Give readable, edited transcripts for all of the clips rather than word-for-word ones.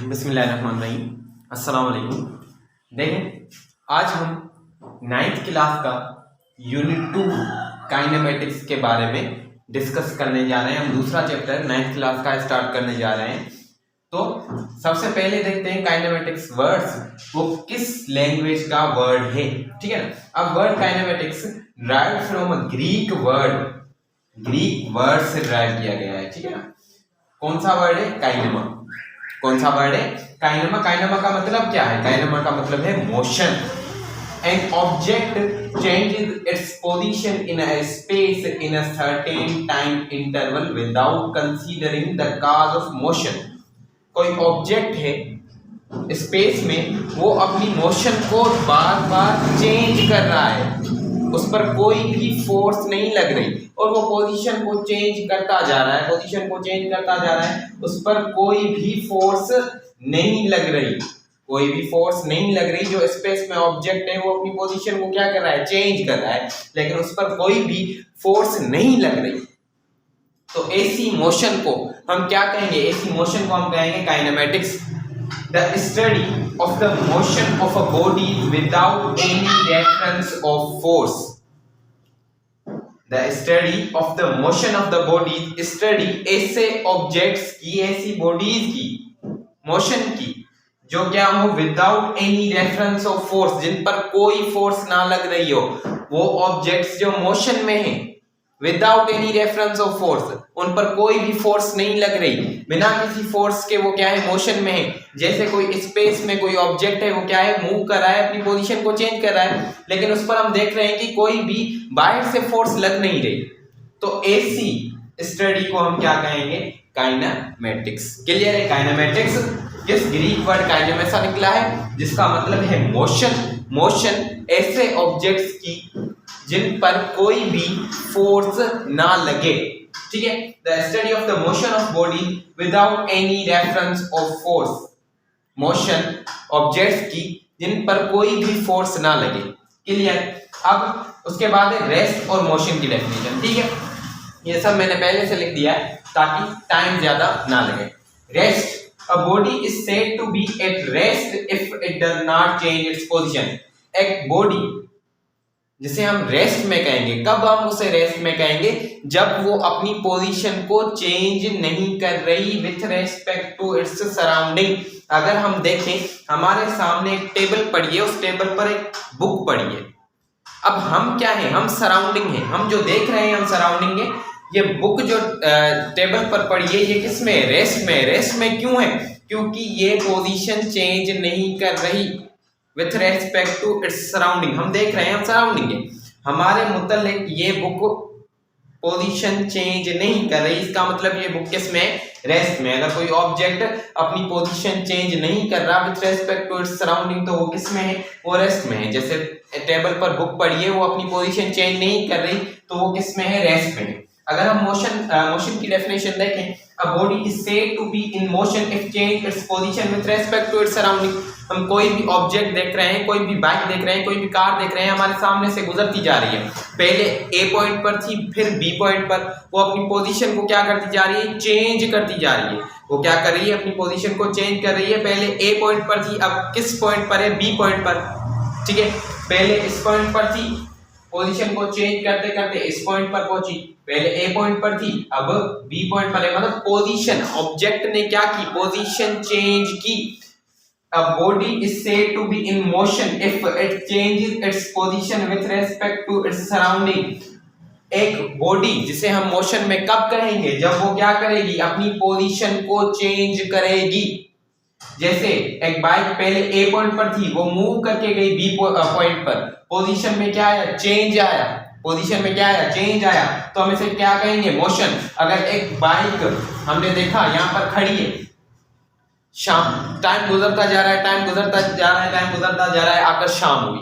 बिस्मिल्लाहिर्रहमानिर्रहीम। अस्सलाम वालेकुम। देखें, आज हम नाइन्थ क्लास का यूनिट 2 काइनेमेटिक्स के बारे में डिस्कस करने जा रहे हैं। हम दूसरा चैप्टर नाइन्थ क्लास का स्टार्ट करने जा रहे हैं। तो सबसे पहले देखते हैं काइनेमेटिक्स वर्ड्स वो किस लैंग्वेज का वर्ड है। ठीक है ना। अब word kinematics derived from a Greek word से ड्राइव किया गया है। ठीक है ना। कौन सा वर्ड है? काइनेमा। कौन सा वर्ड है? काइनेमा। काइनेमा का मतलब क्या है? काइनेमा का मतलब है motion. An object changes its position in a space in a certain time interval without considering the cause of motion. कोई ऑब्जेक्ट है स्पेस में, वो अपनी मोशन को बार बार चेंज कर रहा है, उस पर कोई भी फोर्स नहीं लग रही और वो पोजीशन को चेंज करता जा रहा है, पोजीशन को चेंज करता जा रहा है, उस पर कोई भी फोर्स नहीं लग रही, कोई भी फोर्स नहीं लग रही। जो स्पेस में ऑब्जेक्ट है वो अपनी पोजीशन को क्या कर रहा है? चेंज कर रहा है, लेकिन उस पर कोई भी फोर्स नहीं लग रही। तो ऐसी मोशन को हम क्या कहेंगे? ऐसी मोशन को हम कहेंगे kinematics. The study of the motion of a body without any reference of force. The study of the motion of the body, study ऐसे objects की, ऐसी bodies की motion की जो क्या हो without any reference of force, जिन पर कोई फोर्स ना लग रही हो। वो ऑब्जेक्ट्स जो मोशन में है without any reference of force, उन पर कोई भी फोर्स नहीं लग रही, बिना किसी फोर्स के वो क्या है? मोशन में है। जैसे कोई स्पेस में कोई ऑब्जेक्ट है, वो क्या है? मूव कर रहा है, अपनी पोजीशन को चेंज कर रहा है, लेकिन उस पर हम देख रहे हैं कि कोई भी बाहर से फोर्स लग नहीं रही। तो ऐसी स्टडी को हम क्या कहेंगे? काइनेमेटिक्स। क्लियर है? काइनेमेटिक्स किस ग्रीक वर्ड काइनेमा से निकला है, जिसका मतलब है मोशन। मोशन ऐसे ऑब्जेक्ट्स की जिन पर कोई भी फोर्स ना लगे। ठीक है। The study of the motion of body without any reference of force. Motion objects की जिन पर कोई भी फोर्स ना लगे। क्लियर? अब उसके बाद है रेस्ट और मोशन की डेफिनेशन। ठीक है, ये सब मैंने पहले से लिख दिया है ताकि टाइम ज्यादा ना लगे। Rest, a body is said to be at rest if it does not change its position. एक बॉडी जिसे हम रेस्ट में कहेंगे, कब हम उसे रेस्ट में कहेंगे? जब वो अपनी पोजीशन को चेंज नहीं कर रही with respect to its surrounding. अगर हम देखें, हमारे सामने एक टेबल पड़ी है, उस टेबल पर एक बुक पड़ी है। अब हम क्या है? हम सराउंडिंग है, हम जो देख रहे हैं हम सराउंडिंग है। ये बुक जो टेबल पर पड़ी है, ये किस में? रेस्ट में। रेस्ट में क्यों है? क्योंकि ये पोजीशन चेंज नहीं कर रही with respect to its surrounding. हम देख रहे हैं, हम सराउंडिंग है, हमारे मुतालिक ये बुक पोजीशन चेंज नहीं कर रही। इसका मतलब ये बुक किस में? रेस्ट में। अगर कोई ऑब्जेक्ट अपनी पोजीशन चेंज नहीं कर रहा with respect to its surrounding, तो वो किस में है? वो रेस्ट में है। जैसे टेबल पर बुक पड़ी है, वो अपनी पोजीशन चेंज नहीं कर रही, तो वो किस में है? रेस्ट में है। अगर हम मोशन की डेफिनेशन देखें, a body is said to be in motion if change its position with respect to its surrounding. हम कोई भी ऑब्जेक्ट देख रहे हैं, कोई भी बाइक देख रहे हैं, कोई भी कार देख रहे हैं, हमारे सामने से गुजरती जा रही है। पहले ए पॉइंट पर थी, फिर बी पॉइंट पर, वो अपनी पोजीशन को क्या करती जा रही है? चेंज करती जा रही है। वो क्या कर रही है? अपनी पोजीशन को चेंज कर रही है। पहले ए पॉइंट पर थी, अब किस पॉइंट पर है? बी पॉइंट पर। ठीक है, पहले इस पॉइंट पर थी, पोजीशन को चेंज करते करते इस पॉइंट पर पहुंची। पहले ए पॉइंट पर थी, अब बी पॉइंट पर है। मतलब पोजीशन, ऑब्जेक्ट ने क्या की? पोजीशन चेंज की। A body is said to be in motion if it changes its position with respect to its surrounding. एक बॉडी जिसे हम मोशन में कब कहेंगे? जब वो क्या करेगी? अपनी पोजीशन को चेंज करेगी। जैसे एक बाइक पहले ए पॉइंट पर थी, वो मूव करके गई बी पॉइंट पर, पोजीशन में क्या आया? चेंज आया। पोजीशन में क्या आया? चेंज आया। तो हम इसे क्या कहेंगे? मोशन। अगर एक बाइक हमने देखा यहाँ पर खड़ी है, शाम, टाइम गुजरता जा रहा है, टाइम गुजरता जा रहा है, टाइम गुजरता जा रहा है, आकर शाम हुई,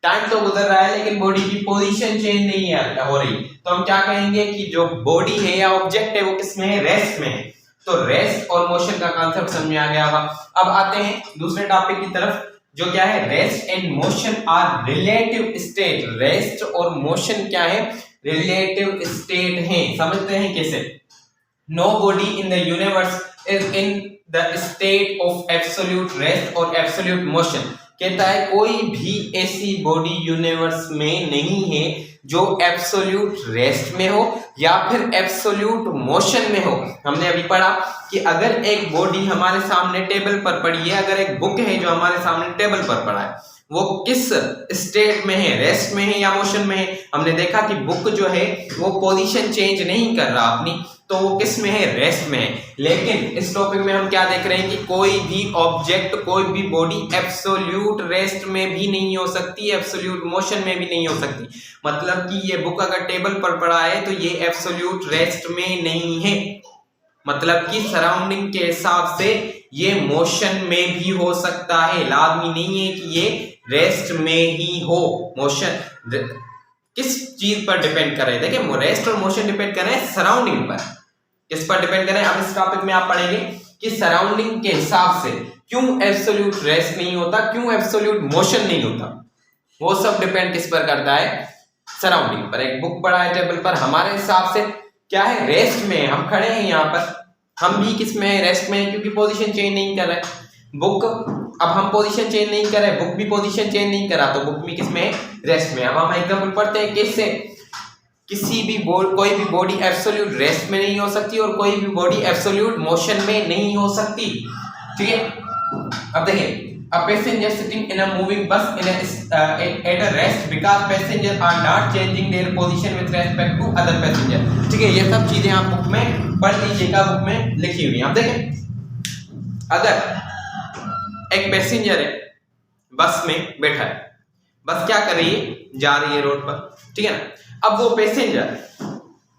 टाइम तो गुजर रहा है लेकिन बॉडी की पोजीशन चेंज नहीं हो रही, तो हम क्या कहेंगे कि जो बॉडी है या ऑब्जेक्ट है वो किस में है? रेस्ट में है। तो रेस्ट और मोशन का कॉन्सेप्ट समझ में आ गया होगा। अब आते हैं दूसरे टॉपिक की तरफ, जो क्या है? Rest and motion are relative state. Rest और मोशन क्या है? रिलेटिव स्टेट है। समझते हैं कैसे? No body in the universe is in the state of absolute rest और एब्सोल्यूट मोशन। कहता है कोई भी ऐसी बॉडी यूनिवर्स में नहीं है जो एब्सोल्यूट रेस्ट में हो या फिर एब्सोल्यूट मोशन में हो। हमने अभी पढ़ा कि अगर एक बॉडी हमारे सामने टेबल पर पड़ी है, अगर एक बुक है जो हमारे सामने टेबल पर पड़ा है, वो किस स्टेट में है, रेस्ट में है या मोशन में है। हमने देखा कि बुक जो है वो पोजीशन चेंज नहीं कर रहा अपनी, तो वो किस में है, रेस्ट में है। लेकिन इस टॉपिक में हम क्या देख रहे हैं कि कोई भी ऑब्जेक्ट, कोई भी बॉडी एब्सोल्यूट रेस्ट में भी नहीं हो सकती, एब्सोल्यूट मोशन में भी नहीं हो सकती। मतलब कि ये बुक अगर टेबल पर पड़ा है तो ये एब्सोल्यूट रेस्ट में नहीं है, मतलब कि सराउंडिंग के हिसाब से ये मोशन में भी हो सकता है, लाजमी नहीं है कि ये रेस्ट में ही हो। मोशन किस चीज पर डिपेंड कर रहे हैं, देखिए रेस्ट और मोशन डिपेंड कर रहे हैं सराउंडिंग पर। किस पर डिपेंड कर रहे हैं, अब इस टॉपिक में आप पढ़ेंगे कि सराउंडिंग के हिसाब से क्यों एब्सोल्यूट रेस्ट नहीं होता, क्यों एब्सोल्यूट मोशन नहीं होता। वो सब डिपेंड किस पर करता है, सराउंडिंग पर। एक बुक पड़ा है टेबल पर, हमारे हिसाब से क्या है, रेस्ट में। हम खड़े हैं यहाँ पर, हम भी किस में है, रेस्ट में, क्योंकि पोजीशन चेंज नहीं कर रहे। बुक, अब हम पोजीशन चेंज नहीं कर रहे, बुक भी पोजीशन चेंज नहीं करा, तो बुक भी किस में है, रेस्ट में। अब हम एग्जांपल पढ़ते हैं किससे, किसी भी कोई भी बॉडी एब्सोल्यूट रेस्ट में नहीं हो सकती और कोई भी बॉडी एब्सोल्यूट मोशन में नहीं हो सकती। ठीक है, अब देखिए, a passenger sitting in a moving bus at a rest because passengers are not changing their position with respect to other passenger। ठीक है, ये सब चीजें आप बुक में पढ़ लीजिएगा, बुक में लिखी हुई है। अब देखें, अगर एक पैसेंजर है, बस में बैठा है, बस क्या कर रही है, जा रही है रोड पर, ठीक है ना। अब वो पैसेंजर,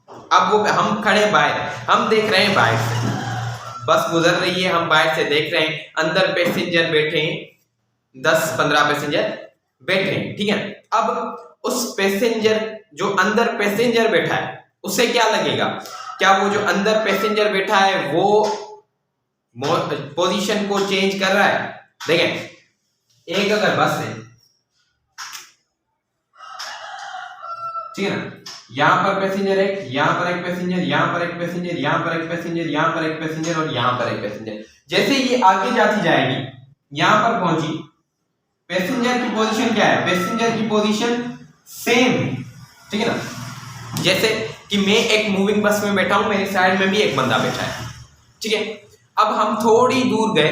अब वो, हम खड़े बाहर, हम देख रहे हैं बाहर से, बस गुजर रही है, हम बाहर से देख रहे हैं, अंदर पैसेंजर बैठे हैं, 10-15 पैसेंजर बैठे हैं, ठीक है। अब उस पैसेंजर, जो अंदर पैसेंजर बैठा है, उसे क्या लगेगा, क्या वो जो अंदर पैसेंजर बैठा है वो पोजीशन को चेंज कर रहा है। देखें, एक अगर बस है, ठीक है ना, यहां पर पैसेंजर है, यहां पर एक पैसेंजर, यहां पर एक पैसेंजर, यहां पर एक पैसेंजर, यहां पर एक पैसेंजर और यहां पर एक पैसेंजर। जैसे ये आगे जाती जाएगी, यहां पर पहुंची, पैसेंजर की पोजीशन क्या है, पैसेंजर की पोजीशन सेम, ठीक है ना। जैसे कि मैं एक मूविंग बस में बैठा हूं, मेरी साइड में भी एक बंदा बैठा है, ठीक है। अब हम थोड़ी दूर गए,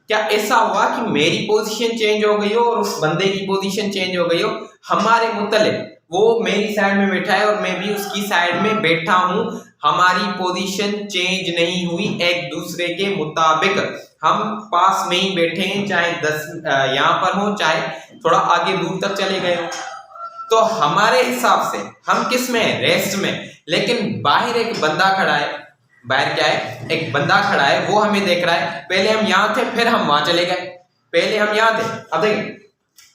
क्या ऐसा हुआ कि मेरी पोजीशन चेंज हो गई हो और उस बंदे की पोजीशन चेंज हो गई हो, हमारे मुतल्लिक, वो मेरी साइड में बैठा है और मैं भी उसकी साइड में बैठा हूं, हमारी पोजीशन चेंज नहीं हुई एक दूसरे के मुताबिक। हम पास में ही बैठे हैं, चाहे 10 यहाँ पर हो, चाहे थोड़ा आगे दूर तक चले गए हो, तो हमारे हिसाब से हम किस में है, रेस्ट में। लेकिन बाहर एक बंदा खड़ा है, बाहर क्या है, एक बंदा खड़ा है, वो हमें देख रहा है। पहले हम यहाँ थे, फिर हम वहां चले गए, पहले हम यहाँ थे, अब देखिए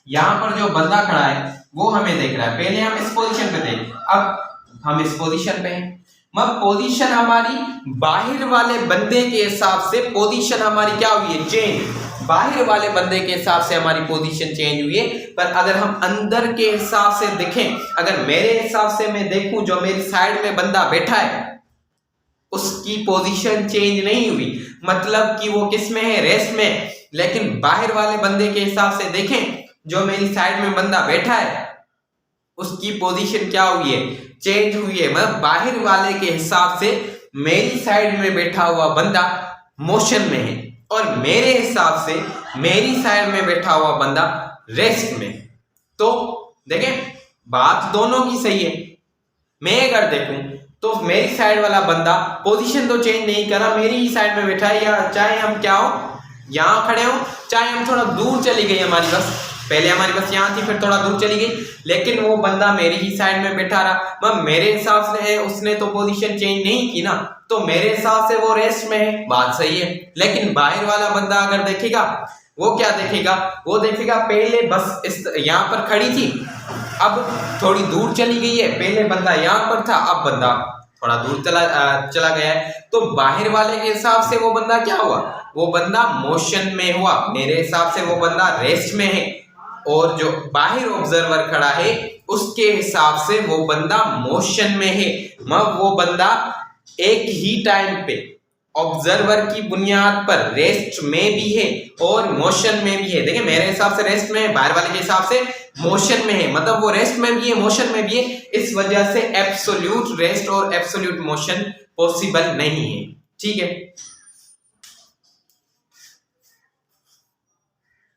यहाँ पर जो बंदा खड़ा है वो हमें देख रहा है, पहले हम इस पोजीशन पे थे, अब हम इस पोजीशन पे हैं। मतलब पोजीशन हमारी बाहर वाले बंदे के हिसाब से पोजीशन हमारी क्या हुई है, चेंज। बाहर वाले बंदे के हिसाब से हमारी पोजीशन चेंज हुई है, पर अगर हम अंदर के हिसाब से देखें, अगर मेरे हिसाब से मैं देखूं, जो मेरी साइड में बंदा बैठा है उसकी पोजीशन चेंज नहीं हुई, मतलब कि वो किस में है, रेस्ट में। लेकिन बाहर वाले बंदे के हिसाब से देखें, जो मेरी साइड में बंदा बैठा है उसकी पोजीशन क्या हुई है, चेंज हुई है। मतलब बाहर वाले के हिसाब से मेरी साइड में बैठा हुआ बंदा मोशन में है और मेरे हिसाब से मेरी साइड में बैठा हुआ बंदा रेस्ट में। तो देखें, बात दोनों की सही है। मैं अगर देखूं तो मेरी साइड वाला बंदा पोजीशन तो चेंज नहीं करा, मेरी ही साइड में बैठा है, या चाहे हम क्या हो, यहाँ खड़े हो, चाहे हम थोड़ा दूर चली गई हमारी बस, पहले हमारी बस यहाँ थी, फिर थोड़ा दूर चली गई, लेकिन वो बंदा मेरी ही साइड में बैठा रहा। मतलब मेरे हिसाब से है, उसने तो पोजीशन चेंज नहीं की ना, तो मेरे हिसाब से वो रेस्ट में है, बात सही है। लेकिन बाहर वाला बंदा अगर देखेगा, वो क्या देखेगा, वो देखेगा पहले बस इस यहाँ पर खड़ी थी, अब थोड़ी दूर चली गई है, पहले बंदा यहाँ पर था, अब बंदा थोड़ा दूर चला गया है। तो बाहर वाले के हिसाब से वो बंदा क्या हुआ, वो बंदा मोशन में हुआ, मेरे हिसाब से वो बंदा रेस्ट में है। और जो बाहर ऑब्जर्वर खड़ा है उसके हिसाब से वो बंदा मोशन में है। मतलब वो बंदा एक ही टाइम पे ऑब्जर्वर की बुनियाद पर रेस्ट में भी है और मोशन में भी है। देखिए मेरे हिसाब से रेस्ट में है, बाहर वाले के हिसाब से मोशन में है, मतलब वो रेस्ट में भी है मोशन में भी है, इस वजह से एब्सोल्यूट रेस्ट और एब्सोल्यूट मोशन पॉसिबल नहीं है। ठीक है,